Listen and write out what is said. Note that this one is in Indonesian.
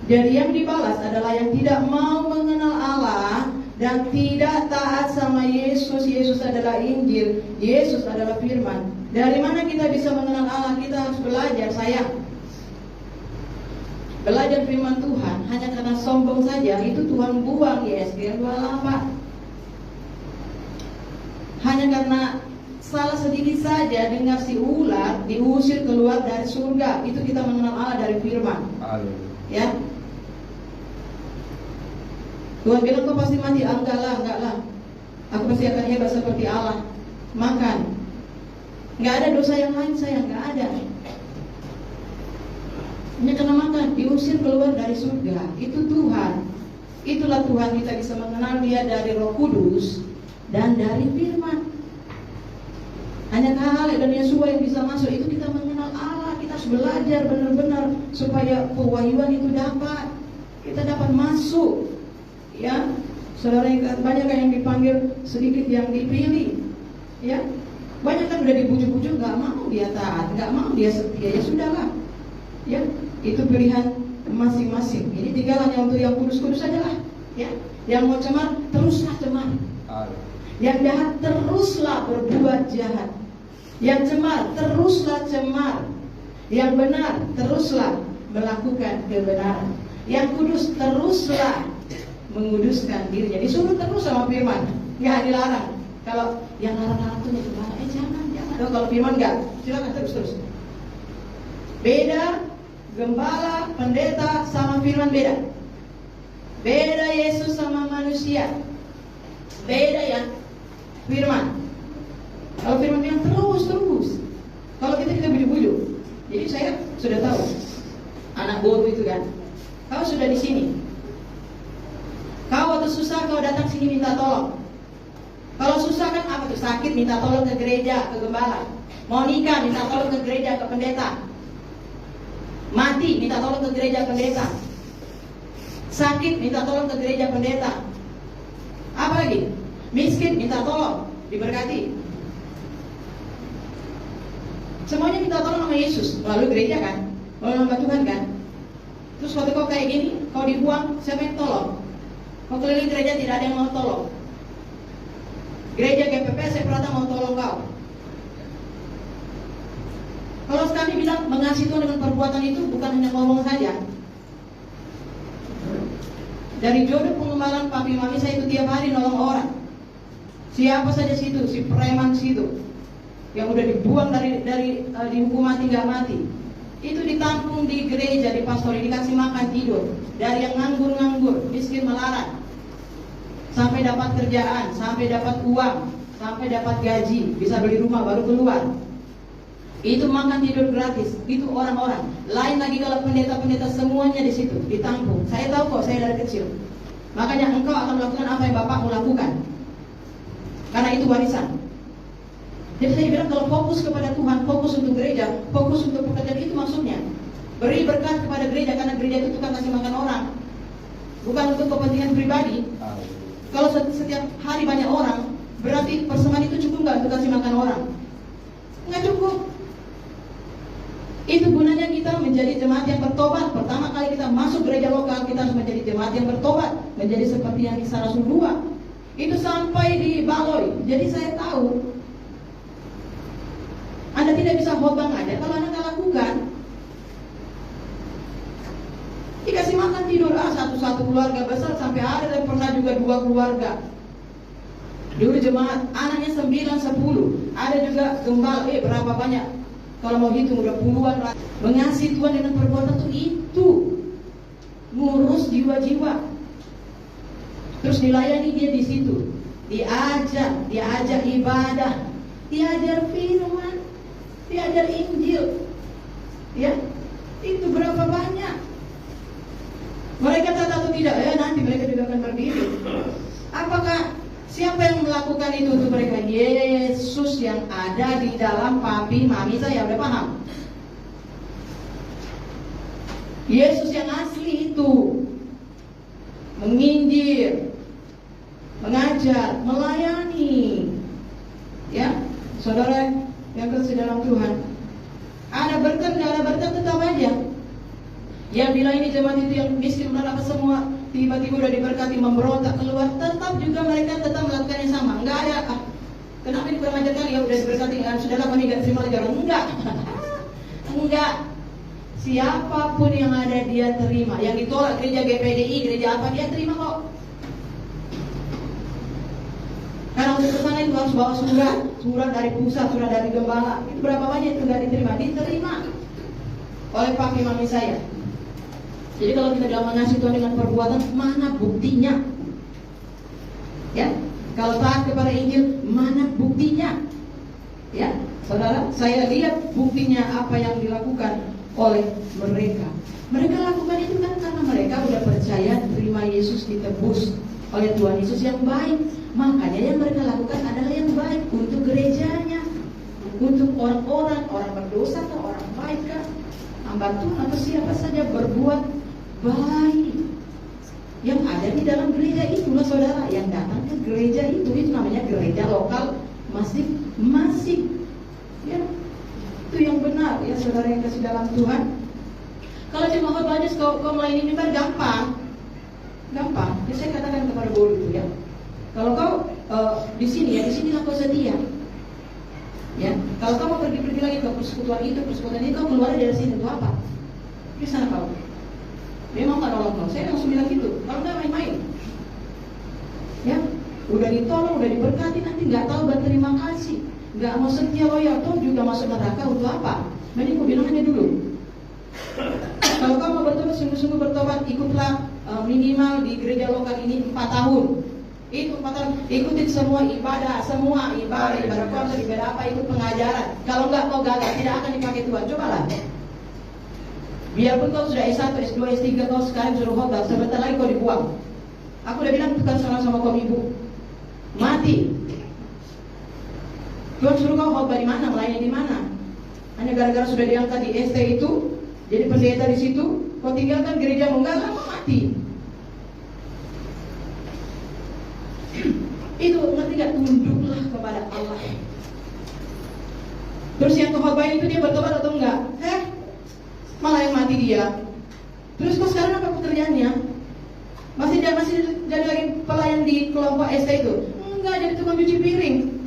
Jadi yang dibalas adalah yang tidak mau mengenal Allah dan tidak taat sama Yesus. Yesus adalah Injil, Yesus adalah firman. Dari mana kita bisa mengenal Allah? Kita harus belajar, sayang. Belajar firman Tuhan. Hanya karena sombong saja, itu Tuhan buang Yesaya 28. Hanya karena salah sedikit saja dengar si ular diusir keluar dari surga, itu kita mengenal Allah dari firman. Ya. Tuhan bilang kau pasti mati. Enggak lah. Aku pasti akan hebat seperti Allah. Makan. Enggak ada dosa yang lain, sayang, enggak ada. Hanya karena makan, diusir keluar dari surga. Itu Tuhan. Itulah Tuhan, kita bisa mengenal Dia dari Roh Kudus dan dari firman. Hanya Kaleb dan Yosua yang bisa masuk. Itu kita mengenal Allah. Kita harus belajar benar-benar supaya pewahyuan itu dapat. Kita dapat masuk. Ya, saudara, banyak yang dipanggil, sedikit yang dipilih. Ya, banyak kan udah dibujuk-bujuk, nggak mau dia taat, nggak mau dia setia. Ya sudahlah. Ya, itu pilihan masing-masing. Ini tinggal hanya untuk yang kudus-kudus saja lah. Ya, yang mau cemar teruslah cemar. Yang jahat teruslah berbuat jahat. Yang cemar teruslah cemar. Yang benar teruslah melakukan kebenaran. Yang kudus teruslah menguduskan dirinya. Disuruh terus sama firman, nggak dilarang. Kalau yang larang-larang tuh gimana? Jangan. Oh, kalau firman nggak, silakan terus. Beda gembala, pendeta sama firman beda. Beda Yesus sama manusia. Beda ya firman. Kalau firman yang terus. Kalau kita bujuk-bujuk. Jadi saya sudah tahu anak bodoh itu kan. Kau sudah di sini. Kau waktu susah kau datang sini minta tolong. Kalau susah kan apa tuh? Sakit minta tolong ke gereja, ke gembala. Mau nikah minta tolong ke gereja, ke pendeta. Mati minta tolong ke gereja, pendeta. Sakit minta tolong ke gereja, pendeta. Apa lagi? Miskin minta tolong, diberkati. Semuanya minta tolong sama Yesus. Lalu gereja kan, lalu hamba Tuhan kan. Terus waktu kau kayak gini, kau dibuang, siapa yang tolong? Kau keliling gereja tidak ada yang mau tolong. Gereja GPP saya Prata mau tolong kau. Kalau kami bilang mengasihi Tuhan dengan perbuatan itu bukan hanya ngomong saja. Dari jodoh pengembalaan papi mami saya itu tiap hari nolong orang. Siapa saja situ, si preman situ yang udah dibuang dari dihukum mati nggak mati. Itu ditampung di gereja, di pastori, dikasih makan tidur. Dari yang nganggur, miskin melarat, sampai dapat kerjaan, sampai dapat uang, sampai dapat gaji, bisa beli rumah baru keluar. Itu makan tidur gratis. Itu orang-orang. Lain lagi kalau pendeta-pendeta semuanya di situ ditampung. Saya tahu kok, saya dari kecil. Makanya engkau akan melakukan apa yang bapakmu lakukan, karena itu warisan. Jadi saya bilang kalau fokus kepada Tuhan, fokus untuk gereja, fokus untuk pekerjaan, itu maksudnya beri berkat kepada gereja, karena gereja itu tukang kasih makan orang, bukan untuk kepentingan pribadi. Kalau setiap hari banyak orang, berarti persembahan itu cukup nggak untuk kasih makan orang? Nggak cukup. Itu gunanya kita menjadi jemaat yang bertobat. Pertama kali kita masuk gereja lokal, kita harus menjadi jemaat yang bertobat, menjadi seperti yang Kisah Rasul 2. Itu sampai di Baloi. Jadi saya tahu Anda tidak bisa khotbah aja kalau Anda nggak lakukan. Dikasih makan tidur, satu keluarga besar, sampai ada yang pernah juga 2 keluarga. Dulu jemaat anaknya 9, 10. Ada juga gembala, berapa banyak? Kalau mau hitung udah puluhan. Mengasihi Tuhan dengan perbuatan itu ngurus jiwa-jiwa. Terus dilayani dia di situ, diajak ibadah, diajar firman, diajar Injil. Ya, itu berapa banyak? Mereka tahu atau tidak? Nanti mereka juga akan berdiri. Apakah siapa yang melakukan itu untuk mereka? Yesus yang ada di dalam papi mami saya, udah paham? Yesus yang asli itu menginjil, mengajar, melayani. Ya, saudara yang kasih dalam Tuhan, ada berkat, nggak ada berkat tetap aja. Yang bilang ini jemaat itu yang miskin apa semua, tiba-tiba udah diberkati memberontak keluar, tetap juga mereka tetap melakukan yang sama. Enggak ada, kenapa ini kurang ajar kali ya, udah diberkati, sudahlah kami gak terima lagi. Enggak. Enggak. Siapapun yang ada dia terima. Yang ditolak gereja GPDI, gereja apa, dia terima kok. Karena untuk kesana itu harus bawa surat dari pusat, surat dari gembala. Itu berapa banyak itu nggak diterima? Diterima oleh Pak Imami saya. Jadi kalau kita bilang mengasihi Tuhan dengan perbuatan, mana buktinya? Ya, kalau taat kepada Injil, mana buktinya? Ya, saudara, saya lihat buktinya apa yang dilakukan oleh mereka. Mereka lakukan itu kan karena mereka udah percaya terima Yesus ditebus oleh Tuhan Yesus yang baik. Makanya yang mereka lakukan adalah yang baik untuk gerejanya, untuk orang-orang berdosa atau orang baik kan, hamba Tuhan atau siapa saja berbuat baik. Yang ada di dalam gereja itulah saudara, yang datang ke gereja itu namanya gereja lokal masing-masing. Ya, itu yang benar ya saudara yang kasih dalam Tuhan. Kalau cuma khotbahnya kau melayani mimbar gampang. Ya saya katakan kepada Bodo itu ya. Kalau kau di sini kau setia. Ya, kalau kau mau pergi lagi ke persekutuan itu, kau keluar dari sini itu apa? Di sana kau. Dia mau nggak nolong kau? Saya langsung bilang gitu. Kalau nggak main-main. Ya, udah ditolong, udah diberkati, nanti nggak tahu berterima kasih, nggak mau setia loyal, toh juga masuk neraka untuk apa? Mending kau bilang aja dulu. Kalau kau mau bertobat, sungguh-sungguh bertobat, ikutlah minimal di gereja lokal ini 4 tahun. Itu 4 tahun, ikutin semua ibadah khotbah, ibadah apa, ikut pengajaran. Kalau enggak kau gagal, tidak akan dipakai Tuhan. Cobalah. Biarpun kau sudah S1, S2, S3, kau sekarang suruh khotbah, sebentar lagi kau dibuang. Aku udah bilang bukan sama kaum ibu, mati. Tuhan suruh kau khotbah di mana, melayani di mana? Hanya gara-gara sudah diangkat di ST itu, jadi pendeta di situ, kau tinggalkan gerejamu, enggak lama mati. Itu ngerti gak? Tunduklah kepada Allah. Terus yang kekhotbahin itu dia bertobat atau enggak? Malah yang mati dia. Terus kok sekarang apa pekerjaannya? Masih jadi lagi pelayan di kelompok ST itu? Enggak, jadi tukang cuci piring.